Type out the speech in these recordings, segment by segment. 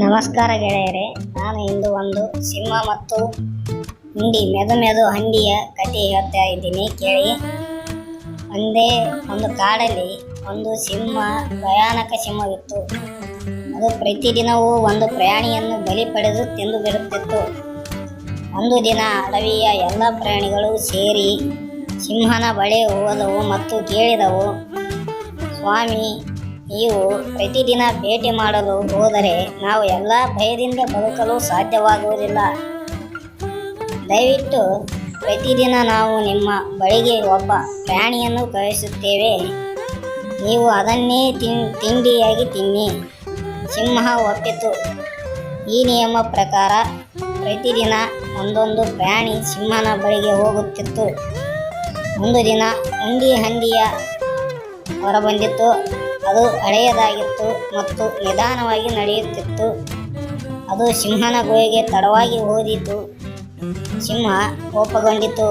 ನಮಸ್ಕಾರ ಗೆಳೆಯರೇ, ನಾನು ಇಂದು ಒಂದು ಸಿಂಹ ಮತ್ತು ಹುಂಡಿ ಮೆದು ಹಂದಿಯ ಕಥೆ ಹೇಳ್ತಾ ಇದ್ದೀನಿ, ಕೇಳಿ. ಒಂದೇ ಒಂದು ಕಾಡಲ್ಲಿ ಒಂದು ಭಯಾನಕ ಸಿಂಹವಿತ್ತು. ಅದು ಪ್ರತಿದಿನವೂ ಒಂದು ಪ್ರಾಣಿಯನ್ನು ಬಲಿ ಪಡೆದು ತಿಂದು ಬಿಡುತ್ತಿತ್ತು. ಒಂದು ದಿನ ಅಡವಿಯ ಎಲ್ಲ ಪ್ರಾಣಿಗಳು ಸೇರಿ ಸಿಂಹನ ಬಳಿ ಹೋದವು ಮತ್ತು ಕೇಳಿದವು, ಸ್ವಾಮಿ, ನೀವು ಪ್ರತಿದಿನ ಭೇಟಿ ಮಾಡಲು ಹೋದರೆ ನಾವು ಎಲ್ಲ ಭಯದಿಂದ ಬದುಕಲು ಸಾಧ್ಯವಾಗುವುದಿಲ್ಲ. ದಯವಿಟ್ಟು ಪ್ರತಿದಿನ ನಾವು ನಿಮ್ಮ ಬಳಿಗೆ ಒಬ್ಬ ಪ್ರಾಣಿಯನ್ನು ಕಳಿಸುತ್ತೇವೆ, ನೀವು ಅದನ್ನೇ ತಿಂಡಿಯಾಗಿ ತಿನ್ನಿ. ಸಿಂಹ ಒಪ್ಪಿತು. ಈ ನಿಯಮ ಪ್ರಕಾರ ಪ್ರತಿದಿನ ಒಂದೊಂದು ಪ್ರಾಣಿ ಸಿಂಹನ ಬಳಿಗೆ ಹೋಗುತ್ತಿತ್ತು. ಒಂದು ದಿನ ಹಂದಿಯ ಹೊರಬಂದಿತ್ತು. ಅದು ಹಳೆಯದಾಗಿತ್ತು ಮತ್ತು ನಿಧಾನವಾಗಿ ನಡೆಯುತ್ತಿತ್ತು. ಅದು ಸಿಂಹನ ಗುಹೆಗೆ ತಡವಾಗಿ ಹೋದಿತು. ಸಿಂಹ ಕೋಪಗೊಂಡಿತು.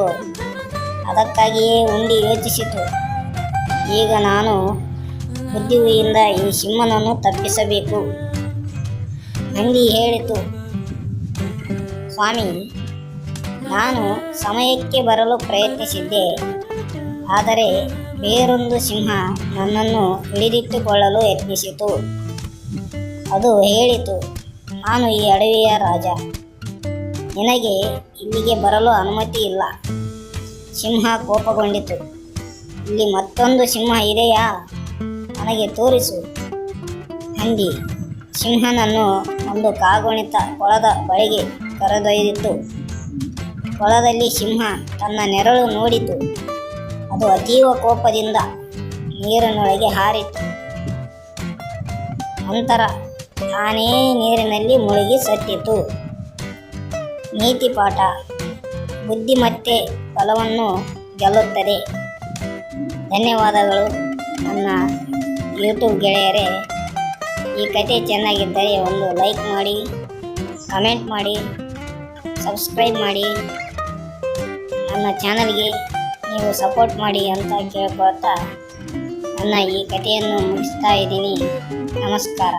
ಅದಕ್ಕಾಗಿಯೇ ಹುಂಡಿ ಯೋಚಿಸಿತು, ಈಗ ನಾನು ಬುದ್ಧಿಯಿಂದ ಈ ಸಿಂಹನನ್ನು ತಪ್ಪಿಸಬೇಕು. ಹಂದಿ ಹೇಳಿತು, ಸ್ವಾಮಿ, ನಾನು ಸಮಯಕ್ಕೆ ಬರಲು ಪ್ರಯತ್ನಿಸಿದ್ದೆ, ಆದರೆ ಬೇರೊಂದು ಸಿಂಹ ನನ್ನನ್ನು ಹಿಡಿದಿಟ್ಟುಕೊಳ್ಳಲು ಯತ್ನಿಸಿತು. ಅದು ಹೇಳಿತು, ನಾನು ಈ ಅಡವಿಯ ರಾಜ, ನಿನಗೆ ಇಲ್ಲಿಗೆ ಬರಲು ಅನುಮತಿ ಇಲ್ಲ. ಸಿಂಹ ಕೋಪಗೊಂಡಿತು. ಇಲ್ಲಿ ಮತ್ತೊಂದು ಸಿಂಹ ಇದೆಯಾ? ನನಗೆ ತೋರಿಸು. ಹಂದಿ ಸಿಂಹನನ್ನು ಒಂದು ಕಾಗುಣಿತ ಕೊಳದ ಬಳಿಗೆ ಕರೆದೊಯ್ದಿತು. ಕೊಳದಲ್ಲಿ ಸಿಂಹ ತನ್ನ ನೆರಳು ನೋಡಿತು. ಅದು ಅತೀವ ಕೋಪದಿಂದ ನೀರಿನೊಳಗೆ ಹಾರಿತು. ನಂತರ ತಾನೇ ನೀರಿನಲ್ಲಿ ಮುಳುಗಿ ಸತ್ತಿತು. ನೀತಿ ಪಾಠ: ಬುದ್ಧಿಮತ್ತೆ ಫಲವನ್ನು ಗೆಲ್ಲುತ್ತದೆ. ಧನ್ಯವಾದಗಳು ನನ್ನ ಯೂಟ್ಯೂಬ್ ಗೆಳೆಯರೇ. ಈ ಕಥೆ ಚೆನ್ನಾಗಿದ್ದರೆ ಒಂದು ಲೈಕ್ ಮಾಡಿ, ಕಮೆಂಟ್ ಮಾಡಿ, ಸಬ್ಸ್ಕ್ರೈಬ್ ಮಾಡಿ. ನನ್ನ ಚಾನಲ್ಗೆ ನೀವು ಸಪೋರ್ಟ್ ಮಾಡಿ ಅಂತ ಕೇಳ್ಕೊಳ್ತಾ ನನ್ನ ಈ ಕಥೆಯನ್ನು ಮುಗಿಸ್ತಾ ಇದ್ದೀನಿ. ನಮಸ್ಕಾರ.